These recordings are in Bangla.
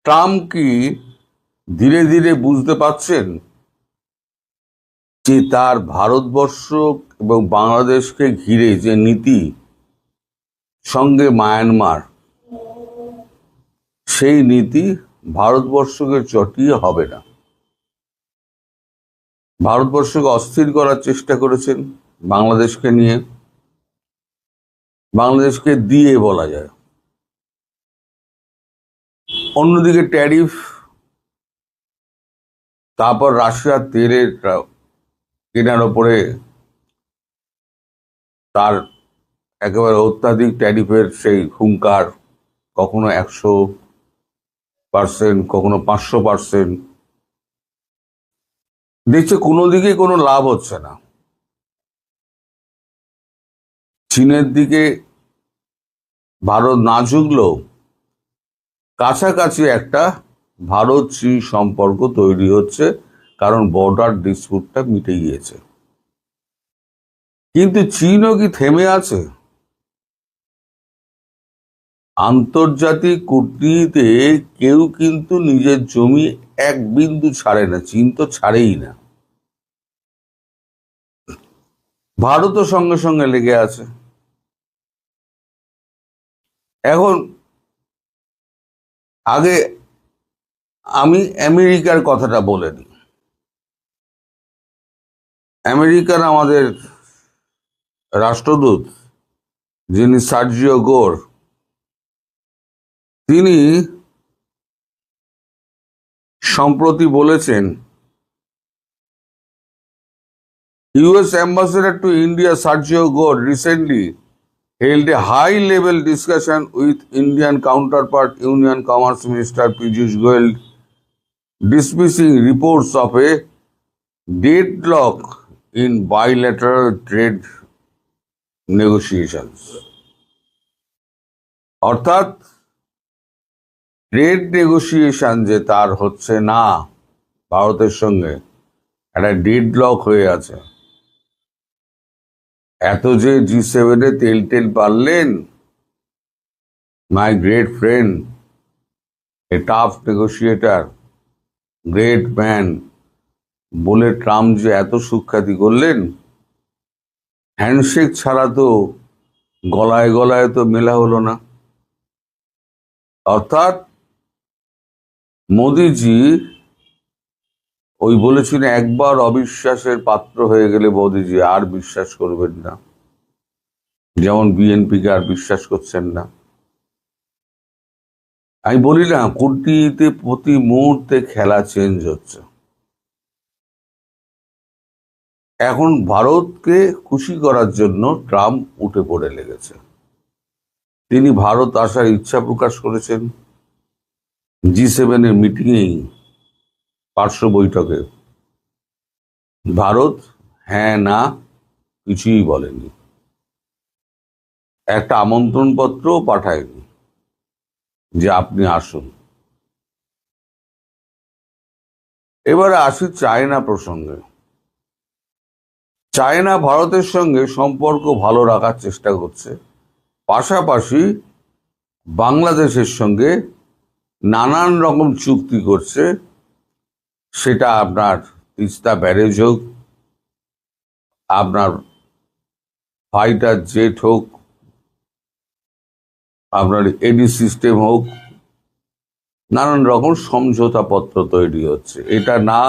ট্রাম্প কি ধীরে ধীরে বুঝতে পারছেন যে তার ভারতবর্ষ এবং বাংলাদেশকে ঘিরে যে নীতি, সঙ্গে মায়ানমার, সেই নীতি ভারতবর্ষকে চটিয়ে হবে না। ভারতবর্ষকে অস্থির করার চেষ্টা করেছেন বাংলাদেশকে নিয়ে, বাংলাদেশকে দিয়ে বলা যায়। অন্যদিকে ট্যারিফ, তারপর রাশিয়ার তেলের কেনার ওপরে তার একেবারে অত্যাধিক ট্যারিফের সেই হুঙ্কার, কখনো 100%, কখনো 500%। দেখছে কোনো দিকে কোনো লাভ হচ্ছে না। চীনের দিকে ভারত না ঝুঁকলেও কাছাকাছি একটা ভারত চীন সম্পর্ক তৈরি হচ্ছে, কারণ বর্ডার ডিসপুটটা মিটে গিয়েছে। কিন্তু চীনও কি থেমে আছে? আন্তর্জাতিক কূটনীতিতে কেউ কিন্তু নিজের জমি এক বিন্দু ছাড়ে না, চীন তো ছাড়েই না। ভারতও সঙ্গে সঙ্গে লেগে আছে। এখন আগে আমি আমেরিকার কথাটা বলে নিই। আমেরিকার আমাদের রাষ্ট্রদূত, যিনি সার্জিও গোর, তিনি সম্প্রতি বলেছেন, US Ambassador to India Sergio Gore recently held a high-level discussion with Indian counterpart Union Commerce Minister Piyush Goyal, dismissing reports of a deadlock in bilateral trade negotiations. অর্থাৎ ট্রেড নেগোসিয়েশন যে তার হচ্ছে না ভারতের সঙ্গে, একটা ডেডলক হয়ে আছে। এত যে G7 তেল পারলেন, my great friend, a tough negotiator, great man বলে ট্রাম্প যে এত সুখ্যাতি করলেন, হ্যান্ডশেক ছাড়া তো গলায় গলায় তো মেলা হলো না। অর্থাৎ মোদিজি ওই বলেছিলেন, একবার অবিশ্বাসের পাত্র হয়ে গেলে মোদিজি আর বিশ্বাস করবেন না, যেমন বিএনপিকে আর বিশ্বাস করছেন না। আমি বলি না, কূটনীতিতে প্রতি মুহূর্তে খেলা চেঞ্জ হচ্ছে। এখন ভারতকে খুশি করার জন্য ট্রাম্প উঠে পড়ে লেগেছে। তিনি ভারত আসার ইচ্ছা প্রকাশ করেছেন G7 মিটিংয়েই, পার্শ্ব বৈঠকে। ভারত হ্যাঁ না কিছুই বলেনি, একটা আমন্ত্রণ পত্রও পাঠায়নি যে আপনি আসুন। এবারে আসি চায়না প্রসঙ্গে। চায়না ভারতের সঙ্গে সম্পর্ক ভালো রাখার চেষ্টা করছে, পাশাপাশি বাংলাদেশের সঙ্গে নানান রকম চুক্তি করছে। সেটা আপনার তিস্তা ব্যারেজ হোক, আপনার ফাইটার জেট হোক, আপনার এডি সিস্টেম হোক, নানান রকম সমঝোতাপত্র তৈরি হচ্ছে। এটা না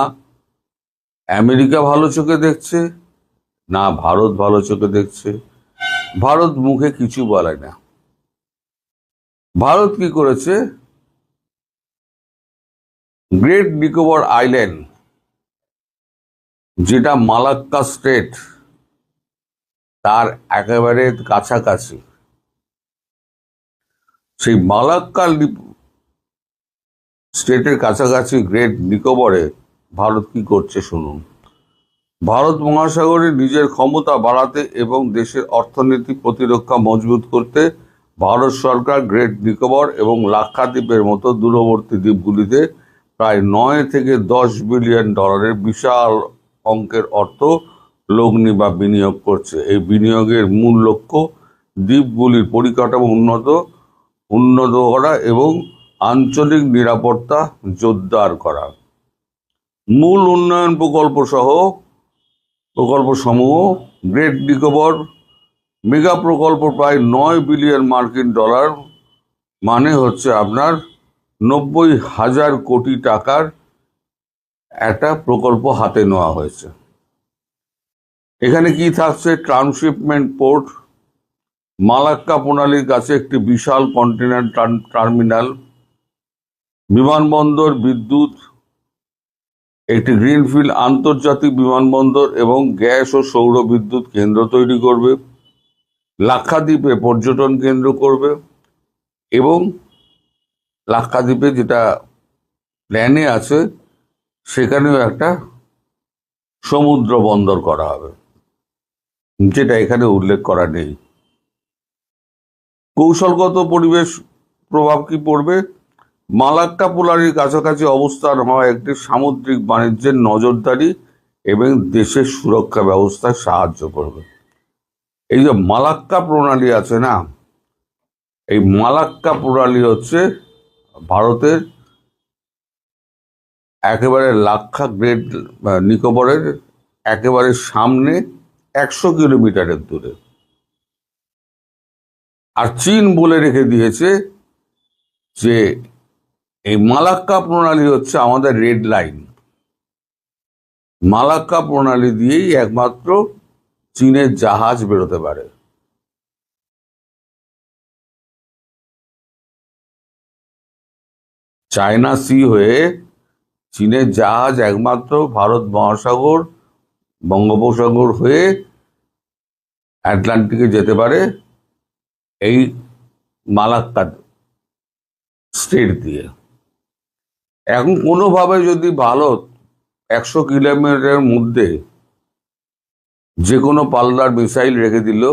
আমেরিকা ভালো চোখে দেখছে, না ভারত ভালো চোখে দেখছে। ভারত মুখে কিছু বলে না। ভারত কি করেছে, গ্রেট নিকোবর আইল্যান্ড, যেটা মালাক্কা স্টেট, তার একেবারে কাছাকাছি, সেই মালাক্কা স্টেটের কাছাকাছি গ্রেট নিকোবরে ভারত কি করছে শুনুন। ভারত মহাসাগরে নিজের ক্ষমতা বাড়াতে এবং দেশের অর্থনৈতিক প্রতিরক্ষা মজবুত করতে ভারত সরকার গ্রেট নিকোবর এবং লাক্ষাদ্বীপের মতো দূরবর্তী দ্বীপগুলিতে প্রায় 9 থেকে 10 বিলিয়ন ডলারের বিশাল অঙ্কের অর্থ লগ্নি বা বিনিয়োগ করছে। এই বিনিয়োগের মূল লক্ষ্য দ্বীপগুলির পরিকাঠামো উন্নত করা এবং আঞ্চলিক নিরাপত্তা জোরদার করা। মূল উন্নয়ন প্রকল্পসমূহ গ্রেট নিকোবর মেগা প্রকল্প প্রায় 9 বিলিয়ন মার্কিন ডলার, মানে হচ্ছে আপনার 90,000 কোটি টাকার একটা প্রকল্প হাতে নেওয়া হয়েছে। এখানে কি থাকছে? ট্রান্সশিপমেন্ট পোর্ট, মালাক্কা প্রণালীর কাছে একটি বিশাল কন্টেনার টার্মিনাল, বিমানবন্দর, বিদ্যুৎ, একটি গ্রিনফিল্ড আন্তর্জাতিক বিমানবন্দর এবং গ্যাস ও সৌর বিদ্যুৎ কেন্দ্র তৈরি করবে, লাক্ষাদ্বীপে পর্যটন কেন্দ্র করবে এবং লাক্ষাদ্বীপে যেটা প্ল্যানে আছে সেখানেও একটা সমুদ্র বন্দর করা হবে, যেটা এখানে উল্লেখ করা নেই। কৌশলগত পরিবেশ প্রভাব কি পড়বে? মালাক্কা প্রণালীর কাছাকাছি অবস্থান হওয়া একটি সামুদ্রিক বাণিজ্যের নজরদারি এবং দেশের সুরক্ষা ব্যবস্থায় সাহায্য করবে। এই যে মালাক্কা প্রণালী আছে না, এই মালাক্কা প্রণালী হচ্ছে ভারতের একেবারে গ্রেট নিকোবরের একেবারে সামনে 100 কিলোমিটারের দূরে। আর চীন বলে রেখে দিয়েছে যে এই মালাক্কা প্রণালী হচ্ছে আমাদের রেড লাইন। মালাক্কা প্রণালী দিয়েই একমাত্র চীনের জাহাজ বেরোতে পারে। চায়না সি হয়ে চীনের জাহাজ একমাত্র ভারত মহাসাগর, বঙ্গোপসাগর হয়ে আটলান্টিকে যেতে পারে এই মালাক্কা স্ট্রেট দিয়ে। এখন কোনোভাবে যদি ভারত 100 কিলোমিটারের মধ্যে যে কোনো পাল্লার মিসাইল রেখে দিল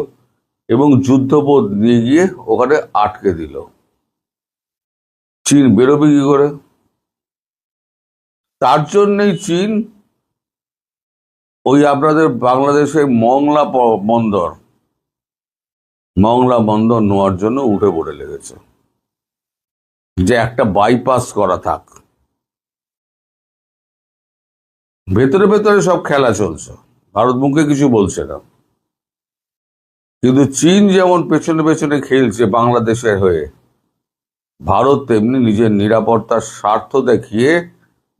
এবং যুদ্ধপথ নিয়ে গিয়ে ওখানে আটকে দিল, চীন বেরোবে কি করে? তার জন্যই চীন ওই আপনাদের বাংলাদেশের মংলা বন্দর নেওয়ার জন্য উঠে পড়ে লেগেছে, যে একটা বাইপাস করা থাক। ভেতরে ভেতরে সব খেলা চলছে, ভারত মুখে কিছু বলছে না, কিন্তু চীন যেমন পেছনে পেছনে খেলছে বাংলাদেশের হয়ে, ভারত তেমনি নিজের নিরাপত্তার স্বার্থ দেখিয়ে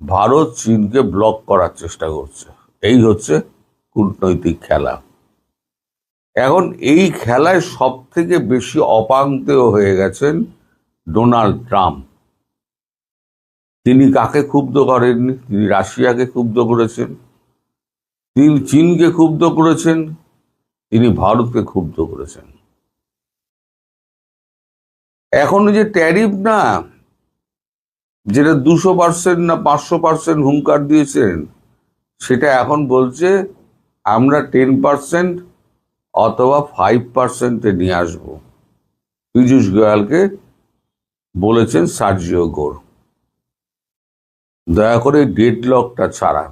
ভারত চীনকে ব্লক করার চেষ্টা করছে। এই হচ্ছে কূটনৈতিক খেলা। এখন এই খেলায় সব থেকে বেশি অপাঙ্ক্তেয় হয়ে গেছেন ডোনাল্ড ট্রাম্প। তিনি কাকে ক্ষুব্ধ করেননি? তিনি রাশিয়াকে ক্ষুব্ধ করেছেন, তিনি চীনকে ক্ষুব্ধ করেছেন, তিনি ভারতকে ক্ষুব্ধ করেছেন। এখন যে ট্যারিফ না, যেটা 200% না 500% হুঙ্কার দিয়েছেন, সেটা এখন বলছে আমরা 10% অথবা 5%-এ নিয়ে আসবো। পীযূষ গোয়ালকে বলেছেন সার্জিও গোর। দয়া করে ডেডলকটা ছাড়া,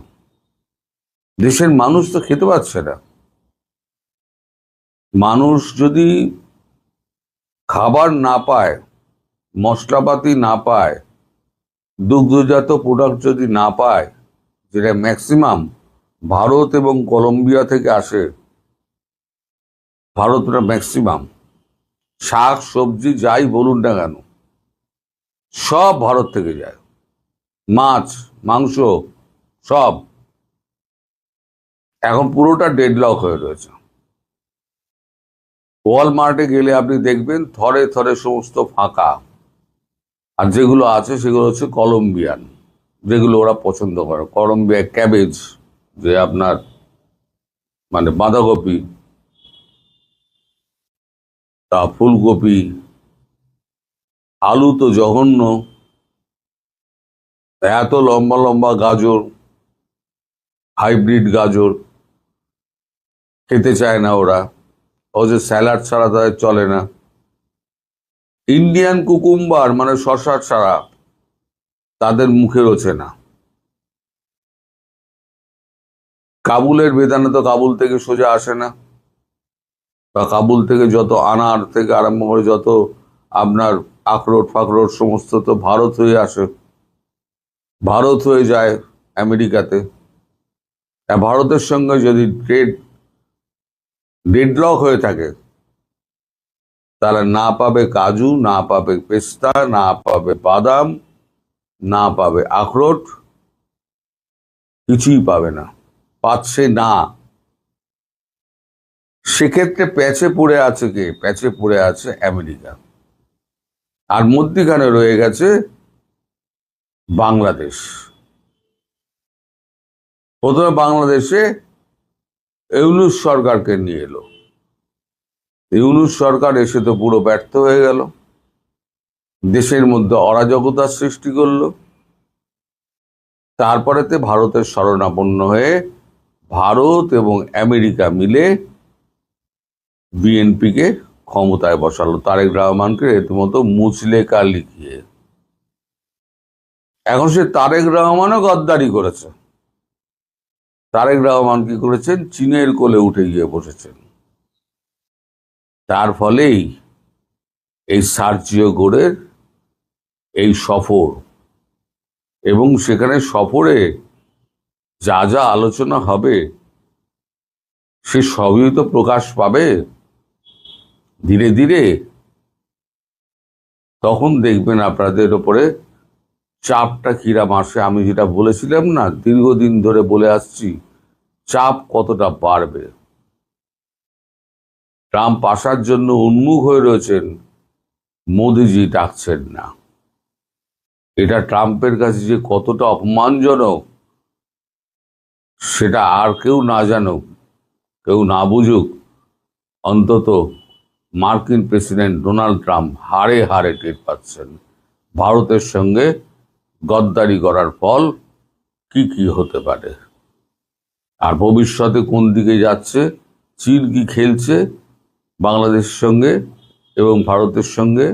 দেশের মানুষ তো খেতে পাচ্ছে না। মানুষ যদি খাবার না পায়, মশলাপাতি না পায়, দুগ্ধজাত প্রোডাক্ট যদি না পায়, যেটা ম্যাক্সিমাম ভারত এবং কলম্বিয়া থেকে আসে, ভারতটা ম্যাক্সিমাম শাক সবজি যাই বলুন না কেন সব ভারত থেকে যায়, মাছ মাংস সব। এখন পুরোটা ডেডলক হয়ে রয়েছে। ওয়ালমার্টে গেলে আপনি দেখবেন থরে থরে সমস্ত ফাঁকা, আর যেগুলো আছে সেগুলো হচ্ছে কলম্বিয়ান, যেগুলো ওরা পছন্দ করে। কলম্বিয়া ক্যাবেজ, যে আপনার মানে বাঁধাকপি, তা ফুলকপি, আলু তো জঘন্য, এত লম্বা লম্বা গাজর, হাইব্রিড গাজর খেতে চায় না ওরা, ও যে স্যালাড ছাড়া তাদের চলে না। ইন্ডিয়ান কুকুম্বার মানে শসা ছাড়া তাদের মুখে রোচে না। কাবুলের বেদানা তো কাবুল থেকে সোজা আসে না, বা কাবুল থেকে যত আনার থেকে আরম্ভ করে যত আপনার আখরোট ফাখরোট সমস্ত তো ভারত হয়ে আসে, ভারত হয়ে যায় আমেরিকাতে। ভারতের সঙ্গে যদি ট্রেড ডেডলক হয়ে থাকে, তাহলে না পাবে কাজু, না পাবে পেস্তা, না পাবে বাদাম, না পাবে আখরোট, কিছুই পাবে না, পাচ্ছে না। সেক্ষেত্রে প্যাচে পড়ে আছে কে? প্যাচে পড়ে আছে আমেরিকা। আর মধ্যিখানে রয়ে গেছে বাংলাদেশ। প্রথমে বাংলাদেশে ইউনূস সরকারকে নিয়ে এলো। ইউনূস সরকার এসে তো পুরো ব্যর্থ হয়ে গেল, দেশের মধ্যে অরাজকতার সৃষ্টি করলো। তারপরেতে ভারতের শরণাপন্ন হয়ে ভারত এবং আমেরিকা মিলে বিএনপিকে ক্ষমতায় বসালো, তারেক রহমানকে রীতিমতো মুচলেকা লিখিয়ে। এখন সে তারেক রহমানও গদ্দারি করেছে। তারেক রহমান কি করেছেন? চীনের কোলে উঠে গিয়ে বসেছেন। তার ফলেই এই সার্জিও গোরের এই সফর, এবং সেখানে সফরে যা যা আলোচনা হবে সে সবই তো প্রকাশ পাবে ধীরে ধীরে। তখন দেখবেন আপনাদের ওপরে চাপটা কিরাম আসে। আমি যেটা বলেছিলাম না, দীর্ঘদিন ধরে বলে আসছি, চাপ কতটা বাড়বে। ট্রাম্প আসার জন্য উন্মুখ হয়ে রয়েছেন, মোদিজি ডাকছেন না। এটা ট্রাম্পের কাছে যে কতটা অপমানজনক, সেটা আর কেউ না জানুক, কেউ না বুঝুক, অন্তত মার্কিন প্রেসিডেন্ট ডোনাল্ড ট্রাম্প হাড়ে হাড়ে টের পাচ্ছেন ভারতের সঙ্গে গদ্দারি করার ফল কি কি হতে পারে, আর ভবিষ্যতে কোন দিকে যাচ্ছে, চীন কি খেলছে বাংলাদেশের সঙ্গে এবং ভারতের সঙ্গে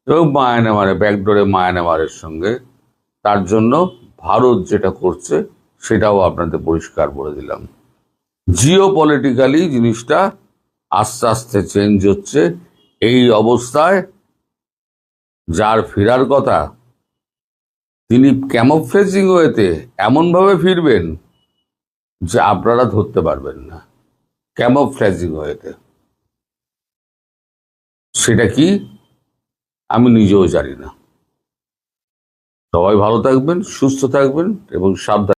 এবং মায়ানমারে, ব্যাকডোরে মায়ানমারের সঙ্গে। তার জন্য ভারত যেটা করছে সেটাও আপনাদের পরিষ্কার বলে দিলাম। জিও পলিটিক্যালি জিনিসটা আস্তে আস্তে চেঞ্জ হচ্ছে। এই অবস্থায় যার ফেরার কথা, তিনি ক্যামোফ্লেজিং ওয়েতে এমনভাবে ফিরবেন যে আপনারা ধরতে পারবেন না। ক্যামোফ্লেজিং ওয়েতে, সেটা কি আমি নিজেও জানি না। সবাই ভালো থাকবেন, সুস্থ থাকবেন এবং সাবধান।